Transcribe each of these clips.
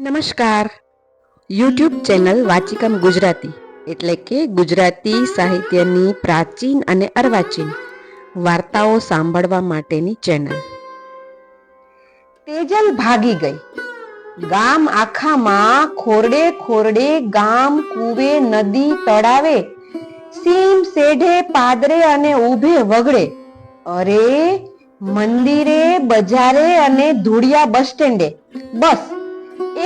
નમસ્કાર. YouTube channel વાચિકમ Gujarati એટલે કે ગુજરાતી સાહિત્યની પ્રાચીન અને અર્વાચીન વાર્તાઓ સાંભળવા માટેની ચેનલ. તેજલ ભાગી ગઈ. ગામ આખામાં ખોરડે ખોરડે, ગામ કુવે, નદી, તળાવે, સીમ સેઢે, પાદરે અને ઊભે વગડે, અરે મંદિરે, બજારે અને ધૂળિયા બસ સ્ટેન્ડે બસ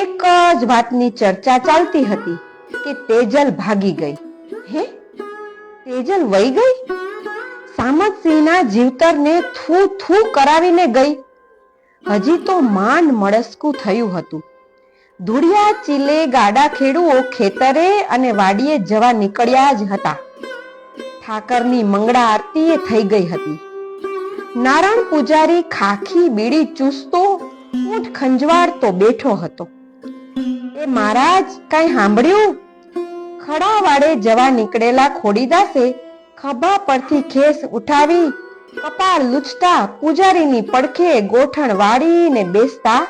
એક જ વાતની ચર્ચા ચાલતી હતી કે તેજલ ભાગી ગઈ. હે, તેજલ વઈ ગઈ? સામતસિંહના જીવતરને થૂ થૂ કરાવીને ગઈ. હજી તો માંડ મળસ્કું થયું હતું. ધૂળિયા ચીલે ગાડા ખેડૂઓ ખેતરે અને વાડીએ જવા નીકળ્યા જ હતા. ઠાકરની મંગળા આરતીએ થઈ ગઈ હતી. નારાયણ પૂજારી ખાખી બીડી ચૂસતો, ઊંટ ખંજવાળતો બેઠો હતો. એ મહારાજ, કઈ સાંભળ્યું? ખડા વાડે જવા નીકળેલા ખોડીદાસે ખભા પરથી ખેસ ઉઠાવી કપાળ લૂછતા પૂજારીની પડખે ગોઠણ વાળીને બેસતા,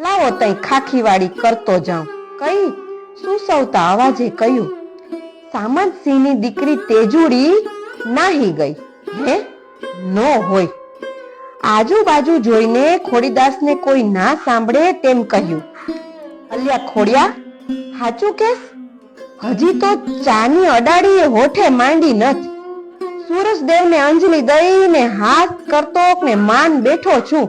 લાવો તઈ ખાખીવાડી કરતો જાઉં, કઈ સુસવતા અવાજે કહ્યું. સામતસિંહની દીકરી તેજુડી નાહી ગઈ. હે, નો હોય. આજુબાજુ જોઈને ખોડીદાસને કોઈ ના સાંભળે તેમ કહ્યું, અલ્યા ખોડિયા, હાચું કેસ? હજી તો ચાની અડાડીએ હોઠે માંડી નથી. સૂરજદેવને અંજલિ દઈને હાથ કરતો ને માન બેઠો છું.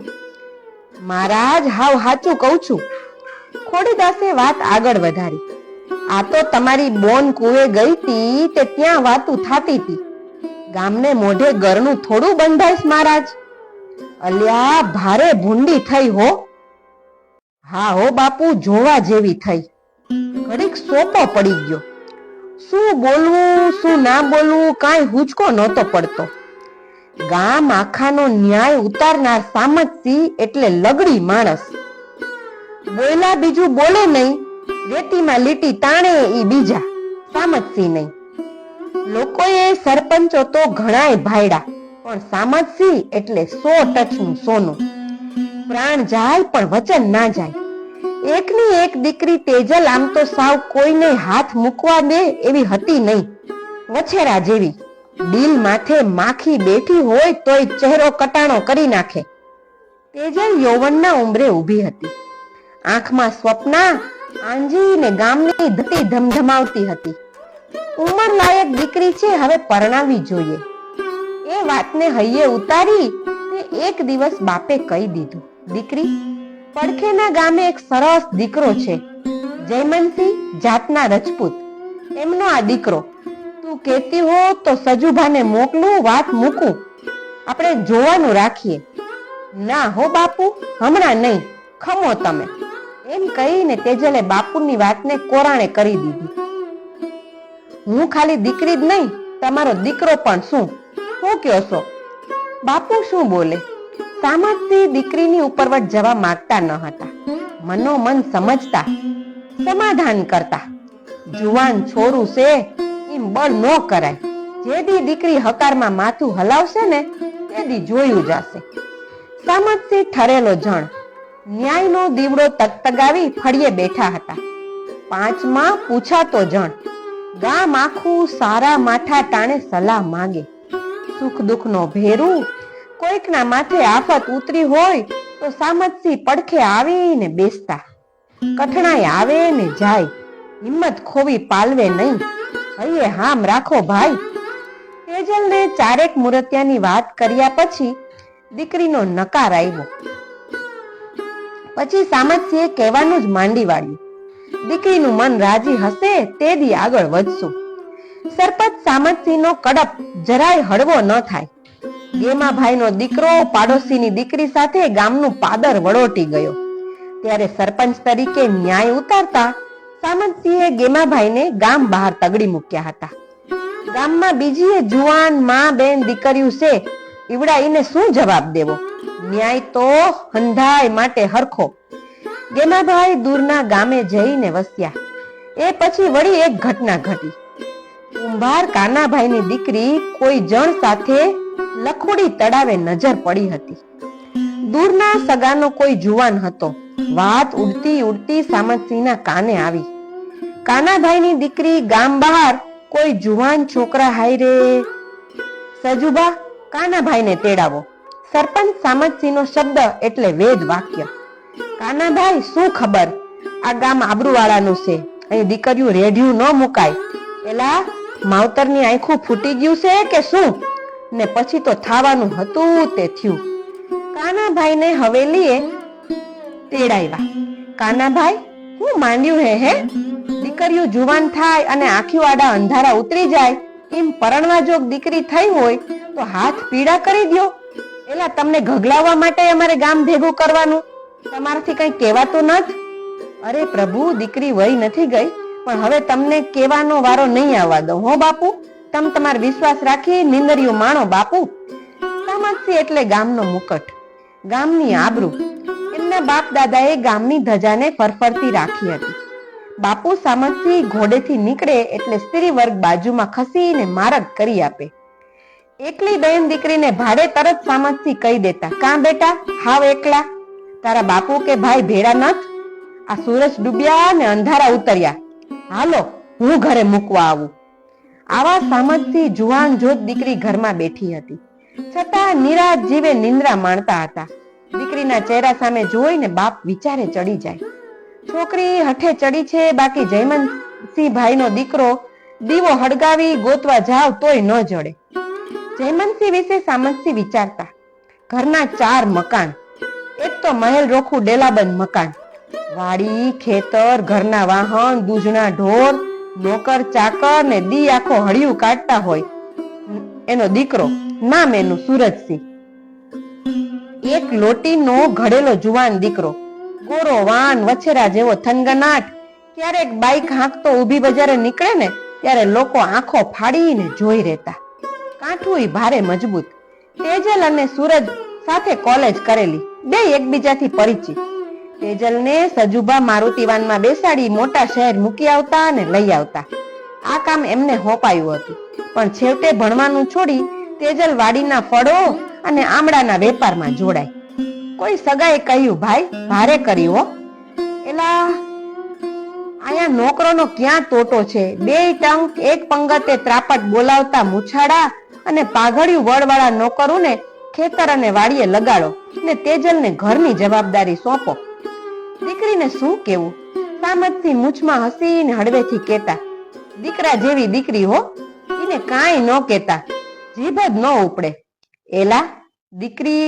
મહારાજ, હાવ હાચું કહું છું. ખોડીદાસે વાત આગળ વધારી. આ તો તમારી બોન કુવે ગઈ તી તે ત્યાં વાતું થાતી તી. ગામને મોઢે ઘરનું થોડું બંધાઈશ મહારાજ? અલ્યા ભારે ભૂંડી થઈ હો. હા હો બાપુ, જોવા જેવી થઈ. ઘડીક સોપો પડી ગયો. શું બોલવું શું ના બોલવું કાંઈ હુંચકો નહોતો પડતો. ગામ આખાનો ન્યાય ઉતારનાર સામતસિંહ એટલે લગડી માણસ. બોયલા બીજું બોલે નહીં, રેતીમાં લીટી તાણે ઈ બીજા, સામતસિંહ નહીં. લોકોએ સરપંચો તો ઘણાય ભાયડા, પણ સામતસિંહ એટલે 100 ટચનું સોનું. પ્રાણ જાય પણ વચન ના જાય. એકની એક દીકરી તેજલ આમ તો સાવ કોઈને હાથ મૂકવા દે એવી હતી નહીં. વછેરા જેવી, દિલ માથે માખી બેઠી હોય તોય ચહેરો કટાણો કરી નાખે. તેજલ યૌવનના ઉંબરે ઊભી હતી. આંખમાં સ્વપ્ના આંજીને ગામની ધતી ધમધમાવતી હતી. ઉંમર લાયક દીકરી છે, હવે પરણાવી જોઈએ. એ વાતને હૈયે ઉતારી એક દિવસ બાપે કહી દીધું, દીકરી, પડખેના ગામે એક સરસ દીકરો છે, જયમનસિંહ જાતના રજપૂત, એમનો આ દીકરો. તું કહેતી હો તો સજુભાને મોકલું, વાત મૂકું, આપણે જોવાનું રાખીએ. ના હો બાપુ, હમણાં નહીં, ખમો તમે, એમ કહીને તેજલે બાપુની વાતને કોરાણે કરી દીધી. હું ખાલી દીકરી જ નહીં, તમારો દીકરો પણ. શું કયો છો? બાપુ શું બોલે? સામતસિંહ દીકરીની ઉપરવટ જવા માંગતા ન હતા. મનોમન સમજતા, સમાધાન કરતા. જુવાન છોરું છે, એમ બળ ન કરાય. જેદી દીકરી હકારમાં માથું હલાવશે ને તેદી જોયું જશે. સામતસિંહ ઠરેલો જણ, ન્યાયનો દીવડો તગતગાવી ફળીએ બેઠા હતા. 5માં પૂછાતો જણ, ગામ આખું સારા માઠા ટાણે સલાહ માંગે. સુખ દુઃખનો ભેરું, કોઈકના માથે આફત ઉતરી હોય તો સામતસિંહ પડખે આવીને બેસતા. કઠણાઈ આવે ને જાય, હિંમત ખોવી પાલવે નહીં. હૈયે હામ રાખો ભાઈ. તેજલને 4 મુરતિયાની વાત કર્યા પછી દીકરીનો નકાર આવ્યો. પછી સામતસિંહે કહેવાનું જ માંડી વાળ્યું, દીકરીનું મન રાજી હશે તે દી આગળ વધશું. સરપંચ સામતસિંહનો કડપ જરાય હળવો ન થાય. ગેમાભાઈનો દીકરો પાડોશીની દીકરી સાથે ગામનું પાદર વળોટી ગયો. ત્યારે સરપંચ તરીકે ન્યાય ઉતારતા સામતસિંહે ગેમાભાઈને ગામ બહાર તગડી મૂક્યા હતા. ગામમાં બીજી જુવાન માં બેન દીકરીઓ છે, ઈવડાઈને શું જવાબ દેવો? ન્યાય તો હંધાય માટે હરખો. ગેમાભાઈ દૂરના ગામે જઈને વસ્યા. એ પછી વળી એક ઘટના ઘટી. કુંભાર કાનાભાઈની દીકરી કોઈ જણ સાથે લખોડી તળાવે નજર પડી હતી. દૂરના સગાનો કોઈ જુવાન હતો. વાત ઉડતી ઉડતી સામતસિંહના કાને આવી. કાનાભાઈની દીકરી ગામ બહાર કોઈ જુવાન છોકરા હાય રે. સજુબા, કાનાભાઈને તેડાવો. સરપંચ સામતસિંહનો શબ્દ એટલે વેદ વાક્ય. કાનાભાઈ, શું ખબર, આ ગામ આબરૂવાળાનું છે, અહીં દીકરીઓ રેઢિયું ન મુકાય. એલા, માવતરની આંખું ફૂટી ગયું છે કે શું? ને પછી તો થાવાનું હતું તે થયું. કાનાભાઈને હવેલીએ તેડાવ્યા. કાનાભાઈ, હું માંડ્યું હે દીકરીઓ જુવાન થાય અને આંખી આડા અંધારા ઉતરી જાય એમ પરણવા જોગ દીકરી થઈ હોય તો હાથ પીડા કરી દ્યો. એલા, તમને ઘગલાવવા માટે અમારે ગામ ભેગું કરવાનું તમારાથી કઈ કહેવાતું નથી? અરે પ્રભુ, દીકરી વહી નથી ગઈ, પણ હવે તમને કહેવાનો વારો નહીં આવવા દઉં હો બાપુ. તમે તમારો વિશ્વાસ રાખી નિંદરિયું માણો બાપુ. સામતસિંહ એટલે ગામનો મુકટ, ગામની આબરૂ. એમના બાપ દાદાએ ગામની ધજાને ફરફરતી રાખી હતી. બાપુ સામતસિંહ ઘોડેથી નીકળે એટલે સ્ત્રી વર્ગ બાજુમાં ખસીને મારગ કરી આપે. એકલી બહેન દીકરીને ભાડે તરત સામતસિંહ કહી દેતા, કાં બેટા હાવ એકલા? તારા બાપુ કે ભાઈ ભેળા નથ? આ સૂરજ ડૂબ્યા ને અંધારા ઉતર્યા, હાલો હું ઘરે મૂકવા આવું. આવા સામતસિંહ જુવાન જોત દીકરી ઘરમાં બેઠી હતી, છતાં નિરાશ જીવે નિંદ્રા માણતા હતા. દીકરીના ચહેરા સામે જોઈને બાપ વિચારે ચડી જાય. છોકરી હઠે ચડી છે, બાકી જયમનસિંહ ભાઈનો દીકરો દીવો હળગાવી ગોતવા જાવ તોય ન જડે. જયમનસિંહ વિશે સામતસિંહ વિચારતા. ઘરના 4 મકાન, એક તો મહેલ રોખું ડેલાબંધ મકાન, વાડી ખેતર, ઘરના વાહન, દૂધના ઢોર, નોકર ચાકર ને દી આખો હળિયું કાઢતા હોય એનો દીકરો, નામ એનું સુરજસિંહ. એક લોટીનો ઘડેલો જુવાન દીકરો, ગોરો વાન વછેરા જેવો થનગનાટ. ક્યારેક બાઈક હાંકતો ઊભી બજારે નીકળે ને ત્યારે લોકો આંખો ફાડીને જોઈ રહેતા. કાઠું ભારે મજબૂત. તેજલ અને સૂરજ સાથે કોલેજ કરેલી, બે એકબીજાથી પરિચિત. તેજલને સજુબા મારુતિવાનમાં બેસાડી મોટા શહેર મૂકી આવતા અને લઈ આવતા. આ કામ એમને હોપાયું હતું, પણ છેવટે ભણવાનું છોડી તેજલ વાડીના ફળો અને આમળાના વેપારમાં જોડાય. કોઈ સગાએ કહ્યું, ભાઈ ભારે કર્યું હો. એલા, આયા નોકરોનો ક્યાં તોટો છે? 2 ટંક એક પંગતે ત્રાપટ બોલાવતા મૂછાડા અને પાઘડિયું વળવાળા નોકરોને ખેતર અને વાડીએ લગાડો ને તેજલને ઘરની જવાબદારી સોંપો. દીકરીને શું કેવું? સામતસિંહ મૂછમાં હસીને હળવેથી કહેતા, દીકરા જેવી દીકરી હો, એને કાંઈ ન કહેતા, જીભ જ ન ઉપડે. એલા, દીકરી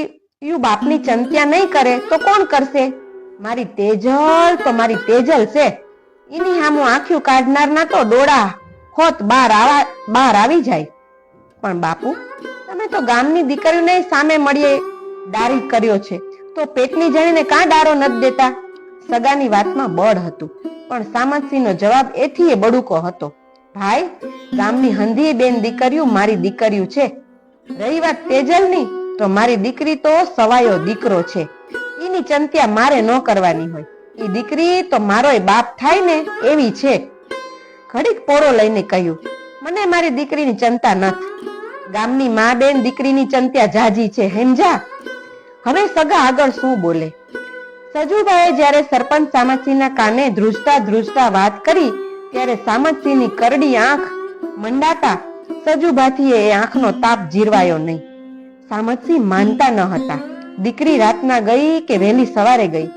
બાપની ચંત્યા નહીં કરે તો કોણ કરશે? મારી તેજલ તો મારી તેજલ છે, એની સામું આંખ્યું કાઢનારના તો ડોળા હોત બહાર આવી જાય. પણ બાપુ, તમે તો ગામની દીકરીઓને સામે મળીએ ડારી કર્યો છે, તો પેટની જણીને કાં ડારો નથી દેતા? સગાની વાતમાં બળ હતું, પણ સામતસિંહનો જવાબ એથી બડુકો હતો. ભાઈ, ગામની હંધી બેન દીકરીઓ મારી દીકરીઓ છે. રહી વાત તેજલની, તો મારી દીકરી તો સવાયો દીકરો છે, એની ચંત્યા મારે ન કરવાની હોય. એ દીકરી તો મારોય બાપ થાય ને એવી છે. ઘડીક પોળો લઈને કહ્યું, મને મારી દીકરીની ચિંતા નથી. ગામની મા બેન દીકરીની ચંત્યા જાજી છે, હેમજા. હવે સગા આગળ શું બોલે? સજુભાઈએ જ્યારે સરપંચ સામતસિંહના કાને ધ્રુજતા ધ્રુજતા વાત કરી ત્યારે સામતસિંહની કરડી આંખ મંડાતા સજુભાથી એ આંખનો તાપ જીરવાયો નહીં. સામતસિંહ માનતા ન હતા. દીકરી રાતના ગઈ કે વહેલી સવારે ગઈ?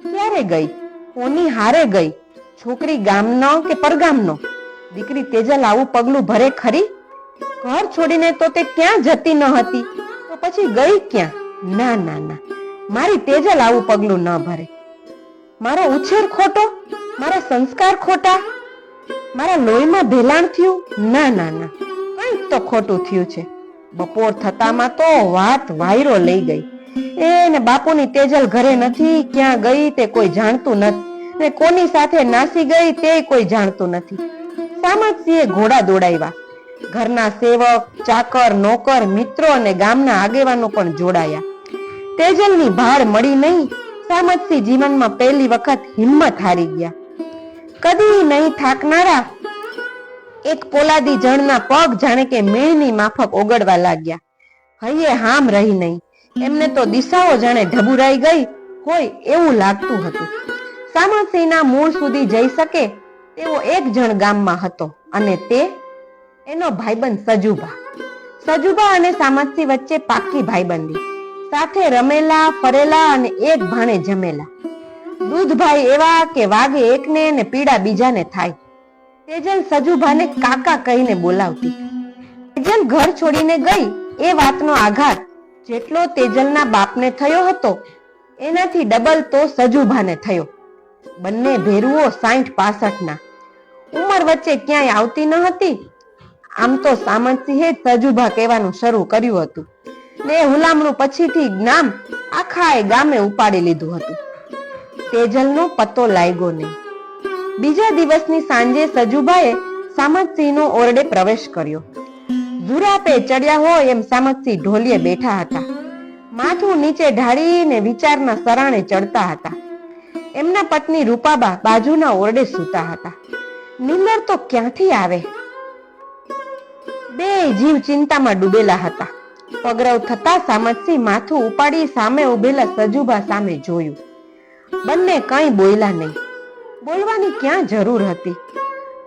ક્યારે ગઈ? કોની હારે ગઈ? છોકરી ગામનો કે પરગામનો? દીકરી તેજલ આવું પગલું ભરે ખરી? ઘર છોડીને તો તે ક્યાં જતી ન હતી, તો પછી ગઈ ક્યાં? ના ના ના, મારી તેજલ આવું પગલું ન ભરે. મારો ઉછેર ખોટો? મારા સંસ્કાર ખોટા? મારા લોહીમાં ભેલાણ થયું? ના ના ના, કંઈક તો ખોટું થયું છે. બપોર થતામાં તો વાત વાયરો લઈ ગઈ. એને બાપુની તેજલ ઘરે નથી, ક્યાં ગઈ તે કોઈ જાણતું નથી, ને કોની સાથે નાસી ગઈ તે કોઈ જાણતું નથી. સામતસિંહે ઘોડા દોડાવ્યા. ઘરના સેવક, ચાકર, નોકર, મિત્રો અને ગામના આગેવાનો પણ જોડાયા. તેજલની ભાળ મળી નહીં. સામતસિંહ જીવનમાં પહેલી વખત હિંમત હારી ગયા. કદી નહીં થાકનારા એક પોલાદી જણના પગ જાણે કે મીણની માફક ઓગળવા લાગ્યા. હૈયે હામ રહી નહીં. એમને તો દિશાઓ જાણે ઢબુરાઈ ગઈ હોય એવું લાગતું હતું. સામતસિંહના મૂળ સુધી જઈ શકે તેવો એક જણ ગામમાં હતો અને તે એનો ભાઈબંધ સજુભા. સજુભા અને સામતસિંહ વચ્ચે પાક્કી ભાઈબંધી, સાથે રમેલા ફરેલા અને એક ભાણે જમેલા. દૂધભાઈ એવા કે વાગે એકને ને પીડા બીજાને થાય. તેજલ સજુભાને કાકા કહીને બોલાવતી. તેજલ ઘર છોડીને ગઈ એ વાતનો આઘાત જેટલો તેજલના બાપને થયો હતો એનાથી ડબલ તો સજુભાને થયો. બંને ભેરુઓ 60-65 ઉંમર વચ્ચે ક્યાંય આવતી ન હતી. આમ તો સામતસિંહે સજુભા કહેવાનું શરૂ કર્યું હતું ને હુલામણું પછીથી નામ આખા ગામે ઉપાડી લીધું હતું. તેજલનો પતો લાગ્યો નહીં. બીજા દિવસની સાંજે સજુભાએ સામતસિંહનો ઓરડે પ્રવેશ કર્યો. ઝુરાપે ચડ્યા હોય એમ સામતસિંહ ઢોલીએ બેઠા હતા. માથું નીચે ઢાળીને વિચારના સરાણે ચડતા હતા. એમના પત્ની રૂપાબા બાજુના ઓરડે સૂતા હતા. નીંદર તો ક્યાંથી આવે? બે જીવ ચિંતામાં ડૂબેલા હતા. પગરવ થતા સામતસિંહ માથું ઉપાડી સામે ઉભેલા સજુભા સામે જોયું. બંને કંઈ બોલ્યા નહીં. બોલવાની ક્યાં જરૂર હતી?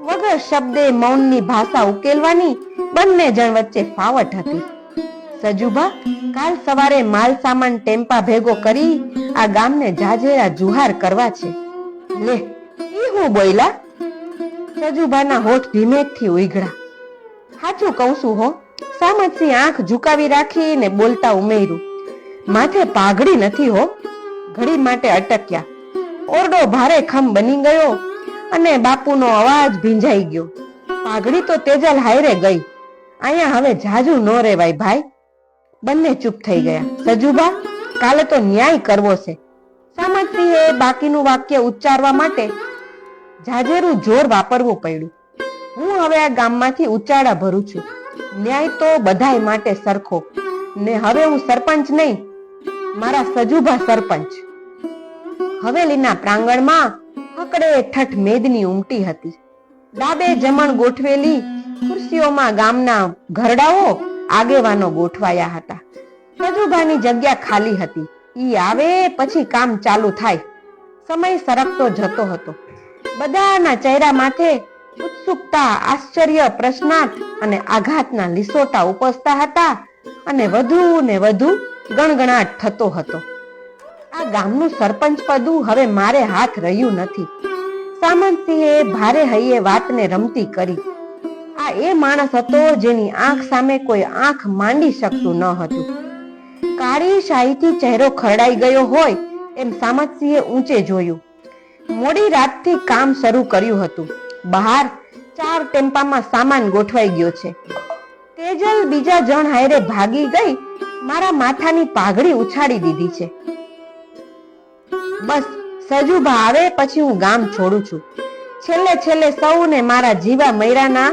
વગર શબ્દે મૌનની ભાષા ઉકેલવાની બંને જણ વચ્ચે ફાવટ હતી. સજુભા, કાલ સવારે માલ સામાન ટેમ્પા ભેગો કરી આ ગામને જાજેરા જુહાર કરવા છે. લે, ઈ હું બોલ્યા? સજુભાના હોઠ ધીમેકથી ઉઘડ્યા. સાચું કહું છું હો. સામતસિંહ આંખ ઝુકાવી રાખીને બોલતા ઉમેર્યું. માથે પાઘડી નથી હો. ઘડી માટે અટક્યા. ઓરડો ભારે ખમ બની ગયો અને બાપુનો અવાજ ભીંજાઈ ગયો. પાઘડી તો તેજલ હાયરે ગઈ. અહીંયા હવે જાજુ ન રેવાય ભાઈ. બંને ચૂપ થઈ ગયા. સજુભા, કાલે તો ન્યાય કરવો છે. સામતસિંહે બાકીનું વાક્ય ઉચ્ચારવા માટે જાજેરું જોર વાપરવું પડ્યું. હું હવે આ ગામમાંથી ઉચ્ચારા ભરું છું. ન્યાય તો બધાય માટે સરખો. ને હવે હું સરપંચ નહીં, મારા સજુભા સરપંચ. હવેલીના પ્રાંગણમાં હકડે ઠઠ મેદની ઉમટી હતી. ડાબે જમણ ગોઠવેલી ખુરશીઓમાં ગામના ઘરડાઓ આગેવાનો ગોઠવાયા હતા. સજુભાની જગ્યા ખાલી હતી. ઈ આવે પછી કામ ચાલુ થાય. સમય સરકતો જતો હતો. બધાના ચહેરા માથે ઉત્સુકતા, આશ્ચર્ય, પ્રશ્નાર્થ અને આઘાતના લીસોટા ઉપસતા હતા અને વધુ ને વધુ ગણગણાટ થતો હતો. આ ગામનું સરપંચ પદું હવે મારે હાથ રહ્યું નથી. સામતસિંહે ભારે હૈયે વાતને રમતી કરી. આ એ માણસ હતો જેની આંખ સામે કોઈ આંખ માંડી શકતું ન હતું. કાળી શાહીથી ચહેરો ખરડાઈ ગયો હોય એમ સામતસિંહે ઊંચે જોયું. મોડી રાતથી કામ શરૂ કર્યું હતું. બહાર 4 ટેમ્પામાં સામાન ગોઠવાઈ ગયો છે. તેજલ બીજા જણ હાયરે ભાગી ગઈ. મારા માથાની પાઘડી ઉછાડી દીધી છે. બસ સજુભા આવે પછી હું ગામ છોડું છું. છેલ્લે સૌને મારા જીવા મૈરાના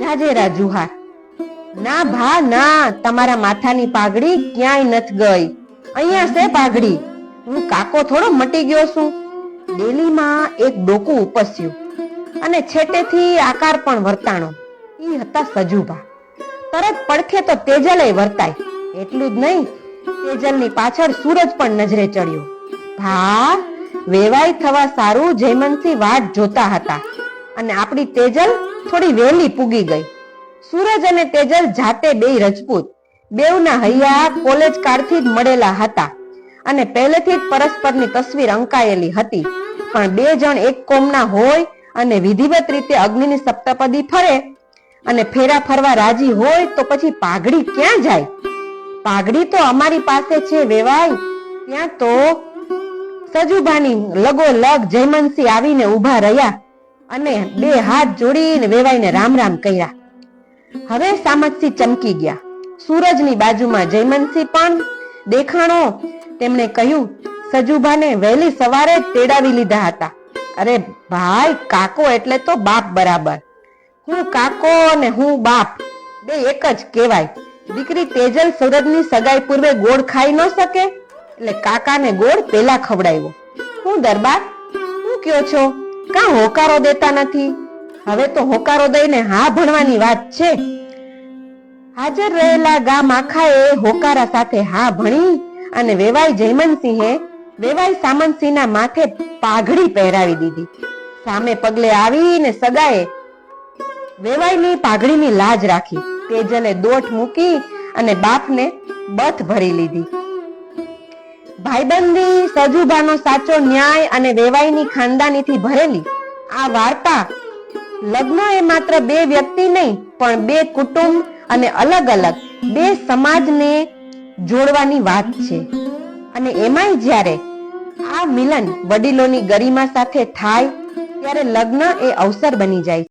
જાજેરા જુહાર. ના ભા ના, તમારા માથાની પાઘડી ક્યાંય નથી ગઈ. અહીંયા છે પાઘડી. હું કાકો થોડો મટી ગયો છું. ડેલીમાં એક ડોકું ઉપસ્યું અને છેટેથી આકાર પણ વર્તાણો. ઈ હતા સજુભા. તરત પડખે તો તેજલે વર્તાય. એટલું જ નહીં, તેજલની પાછળ સૂરજ પણ નજરે ચડ્યો. ભા, વેવાઈ થવા સારું જયમનસિંહ વાટ જોતા હતા અને આપણી તેજલ થોડી વહેલી પૂગી ગઈ. સૂરજ અને તેજલ જાતે બેય રજપૂત. બેવના હૈયા કોલેજ કાળથી જ મળેલા હતા અને પહેલેથી જ પરસ્પરની તસવીર અંકાયેલી હતી. પણ બે જણ એક કોમના હોય અને વિધિવત રીતે અગ્નિની સપ્તપદી ફરે અને ફેરા ફરવા રાજી હોય તો પછી પાઘડી ક્યાં જાય? પાઘડી તો અમારી પાસે છે વેવાઈ. ત્યાં તો સજુભાની લગોલગ જયમનસિંહ આવીને ઉભા રહ્યા અને બે હાથ જોડીને વેવાઈને રામ રામ કહ્યા. હવે સામતસિંહ ચમકી ગયા. સૂરજની બાજુમાં જયમનસિંહ પણ દેખાણો. તેમણે કહ્યું, સજુભાને વહેલી સવારે તેડાવી લીધા હતા. અરે ભાઈ, કાકો એટલે તો બાપ બરાબર. હું કાકો અને હું બાપ બે એક જ કહેવાય. દીકરી તેજલ સૂરજની સગાઈ પૂર્વે ગોળ ખાઈ ન શકે એટલે કાકાને ગોળ પેલા ખવડાવ્યો. હું દરબાર, હું કયો છો? કાં હોકારો દેતા નથી? હવે તો હોકારો દઈને હા ભણવાની વાત છે. હાજર રહેલા ગામ આખાએ હોકારા સાથે હા ભણી અને વેવાઈ જયમનસિંહે વેવાઈ સામંતસિંહના માથે પાઘડી પહેરાવી દીધી. સામે પગલે આવીને સગાએ વેવાઈની પાઘડીની લાજ રાખી. તેજલે દોટ મૂકી અને બાપને બથ ભરી લીધી. ભાઈબંધી, સજુબાનો સાચો ન્યાય અને વેવાઈની ખાનદાનીથી ભરેલી આ વાર્તા લગ્ન એ માત્ર બે વ્યક્તિ નહીં પણ બે કુટુંબ અને અલગ અલગ બે સમાજને જોડવાની વાત છે. અને એમાંય જ્યારે આ મિલન વડીલોની ગરિમા સાથે થાય ત્યારે લગ્ન એ અવસર બની જાય છે.